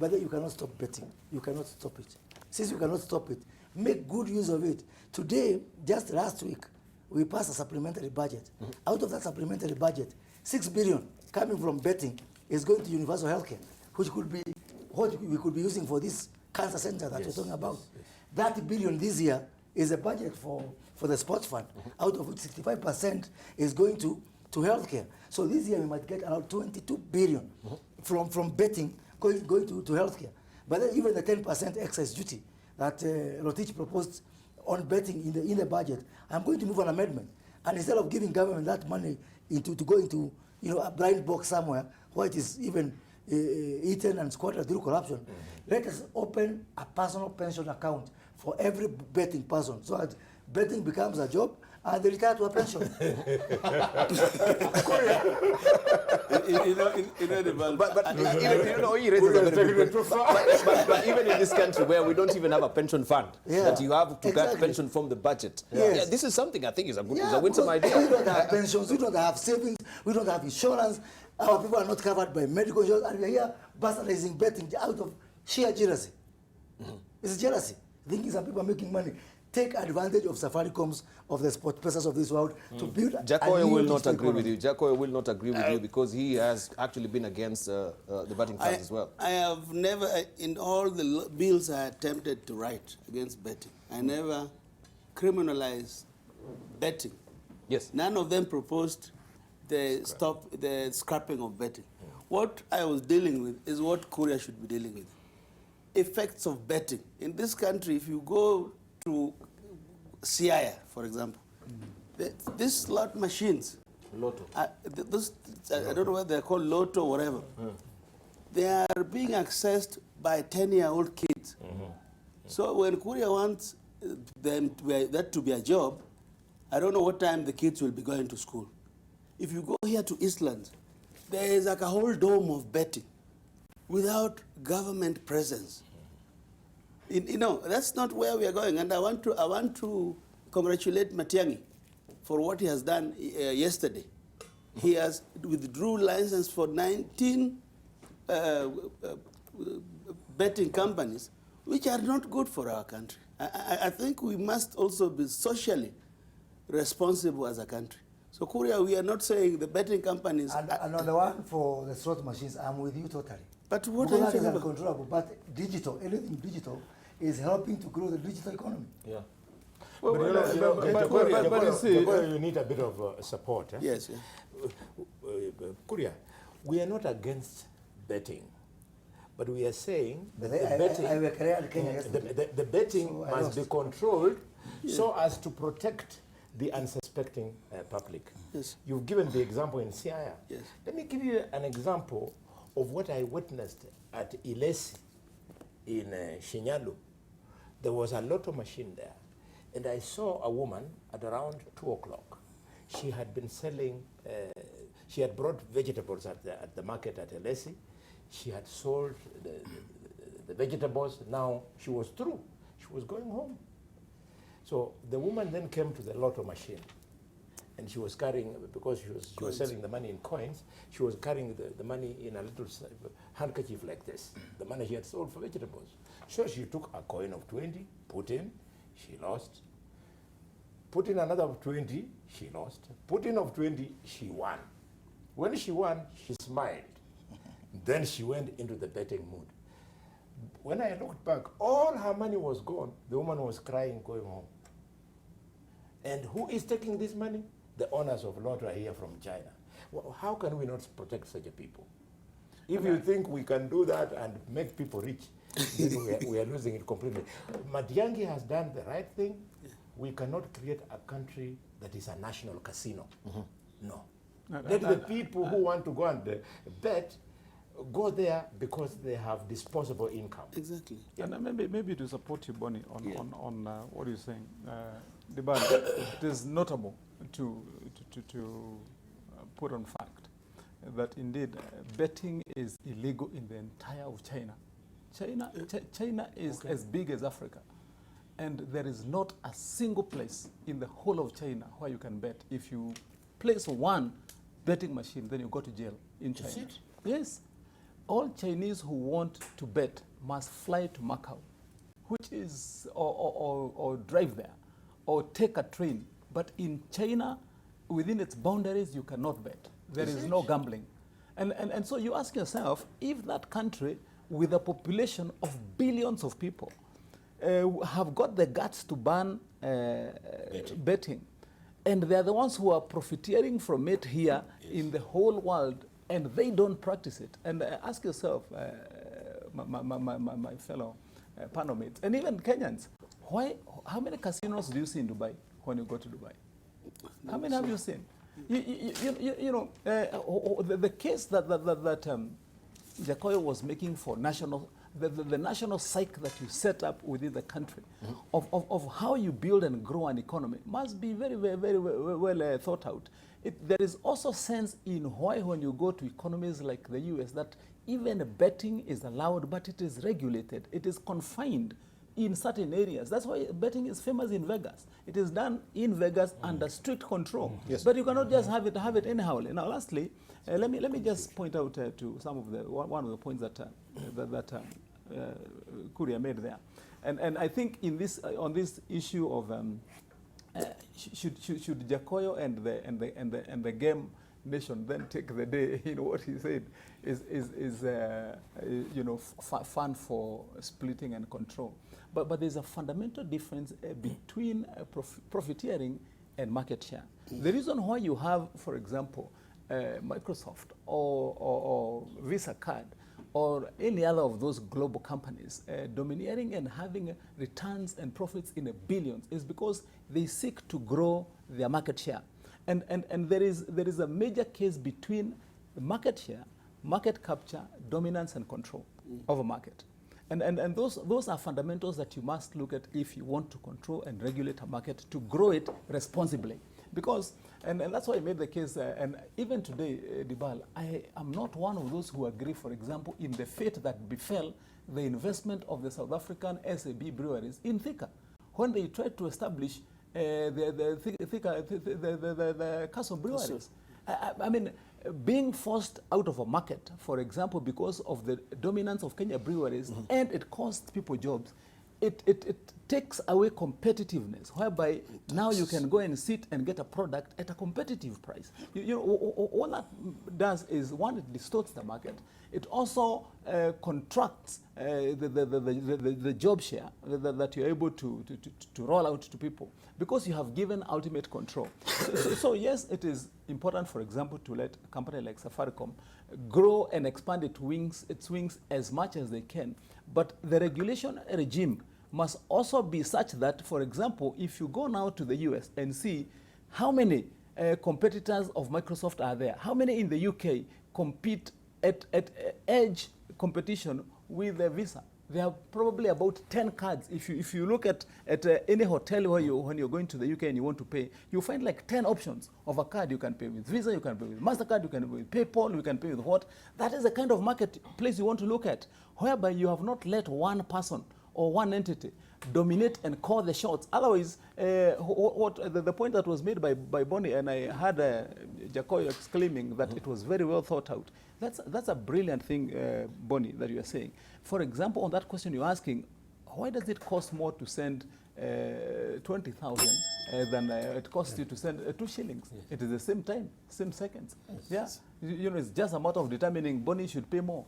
But then you cannot stop betting. You cannot stop it. Since you cannot stop it, make good use of it. Today, just last week, we passed a supplementary budget. Out of that supplementary budget, 6 billion coming from betting is going to universal healthcare, which could be what we could be using for this cancer center that you're talking about. That billion this year is a budget for the sports fund, out of which 65% is going to healthcare. So this year we might get around 22 billion from betting going to healthcare. But then even the 10% excise duty that Rotich proposed on betting in the budget, I'm going to move an amendment. And instead of giving government that money to go into a blind box somewhere where it is even eaten and squandered through corruption, let us open a personal pension account for every betting person so that betting becomes a job and they retire to a pension. But even in this country where we don't even have a pension fund, that you have to get pension from the budget. Yeah, this is something I think is a winsome idea. We don't have pensions, we don't have savings, we don't have insurance. Our people are not covered by medical insurance, and we are here bastardizing betting out of sheer jealousy. It's jealousy. Thinking some people are making money. Take advantage of Safaricom's, of the sport persons of this world to build. Jackoy will not agree with you. Jackoy will not agree with you because he has actually been against the betting funds as well. I have never, in all the bills I attempted to write against betting, I never criminalized betting. Yes. None of them proposed the scrapping of betting. What I was dealing with is what Kuria should be dealing with. Effects of betting. In this country, if you go to Siaya, for example, these slot machines, Lotto. I don't know whether they're called Lotto or whatever, they are being accessed by 10-year-old kids. So when Kuria wants that to be a job, I don't know what time the kids will be going to school. If you go here to Eastland, there is like a whole dome of betting without government presence. That's not where we are going. And I want to congratulate Matiang'i for what he has done yesterday. He has withdrew license for 19 betting companies, which are not good for our country. I think we must also be socially responsible as a country. So Kuria, we are not saying the betting companies... And on the one for the slot machines, I'm with you totally. But what because that is uncontrollable. But digital, anything digital, is helping to grow the digital economy. Yeah. But you see, you need a bit of support. Yes. Kuria, we are not against betting, but we are saying that the betting must be controlled so as to protect the unsuspecting public. Yes. You've given the example in Siaya. Yes. Let me give you an example of what I witnessed at Ilesi in Shinyalu. There was a lotto machine there, and I saw a woman at around 2 o'clock. She had been selling, she had brought vegetables at the market at Ilesi. She had sold the vegetables. Now she was through. She was going home. So the woman then came to the lotto machine, and she was carrying, because she was selling the money in coins, she was carrying the money in a little handkerchief like this, the money she had sold for vegetables. So she took a coin of 20, put in, she lost. Put in another of 20, she lost. Put in of 20, she won. When she won, she smiled. Then she went into the betting mood. When I looked back, all her money was gone. The woman was crying, going home. And who is taking this money? The owners of Lotto are here from China. Well, how can we not protect such a people? If you think we can do that and make people rich, then we are losing it completely. Matiang'i has done the right thing. We cannot create a country that is a national casino. No. Let the people who want to go and bet go there because they have disposable income. Exactly. Yeah. And maybe to support you, Bonnie, on what you're saying, it is notable to put on fact that indeed betting is illegal in the entire of China. China is as big as Africa, and there is not a single place in the whole of China where you can bet. If you place one betting machine, then you go to jail in China. Is it? Yes. all Chinese who want to bet must fly to Macau, which is, or drive there, or take a train. But in China, within its boundaries, you cannot bet. There is no gambling. And so you ask yourself, if that country, with a population of billions of people, have got the guts to ban betting, and they're the ones who are profiteering from it here in the whole world, and they don't practice it. And ask yourself, my fellow panel mates, and even Kenyans, how many casinos do you see in Dubai when you go to Dubai? How many have you seen? You know, the case that Jacoyo was making for the national psyche that you set up within the country, of how you build and grow an economy, must be very, very, very well thought out. There is also sense in why, when you go to economies like the US, that even betting is allowed, but it is regulated. It is confined in certain areas. That's why betting is famous in Vegas. It is done in Vegas under strict control. Yes. But you cannot just have it anyhow. Now, lastly, let me just point out to some of one of the points that Kuria made there, and I think in this on this issue of should Jacoyo and the game nation then take the day, you know, what he said is you know, fun for splitting and control. But there's a fundamental difference between profiteering and market share. The reason why you have, for example, Microsoft or Visa card or any other of those global companies domineering and having returns and profits in the billions is because they seek to grow their market share. And there is a major case between market share, market capture, dominance and control of a market. And those are fundamentals that you must look at if you want to control and regulate a market, to grow it responsibly. Because, and that's why I made the case, and even today, Dibal, I am not one of those who agree, for example, in the fate that befell the investment of the South African SAB breweries in Thika, when they tried to establish the Castle breweries. I mean, being forced out of a market, for example, because of the dominance of Kenya breweries, and it costs people jobs, it takes away competitiveness, whereby now you can go and sit and get a product at a competitive price. You know, what that does is, one, it distorts the market. It also contracts the job share that you're able to roll out to people, because you have given ultimate control. So yes, it is important, for example, to let a company like Safaricom grow and expand its wings as much as they can. But the regulation regime must also be such that, for example, if you go now to the US and see how many competitors of Microsoft are there, how many in the UK compete at edge competition with the Visa. There are probably about 10 cards. If you look at any hotel where when you're going to the UK and you want to pay, you find like 10 options of a card. You can pay with Visa, you can pay with MasterCard, you can pay with PayPal, you can pay with what. That is the kind of marketplace you want to look at, whereby you have not let one person or one entity dominate and call the shots. Otherwise, the point that was made by Bonnie, and I had Jacoyo exclaiming that it was very well thought out. That's a brilliant thing, Bonnie, that you are saying. For example, on that question you're asking, why does it cost more to send 20,000 than it costs you to send 2 shillings? Yes. It is the same time, same seconds. Yes. Yeah, you know, it's just a matter of determining Bonnie should pay more.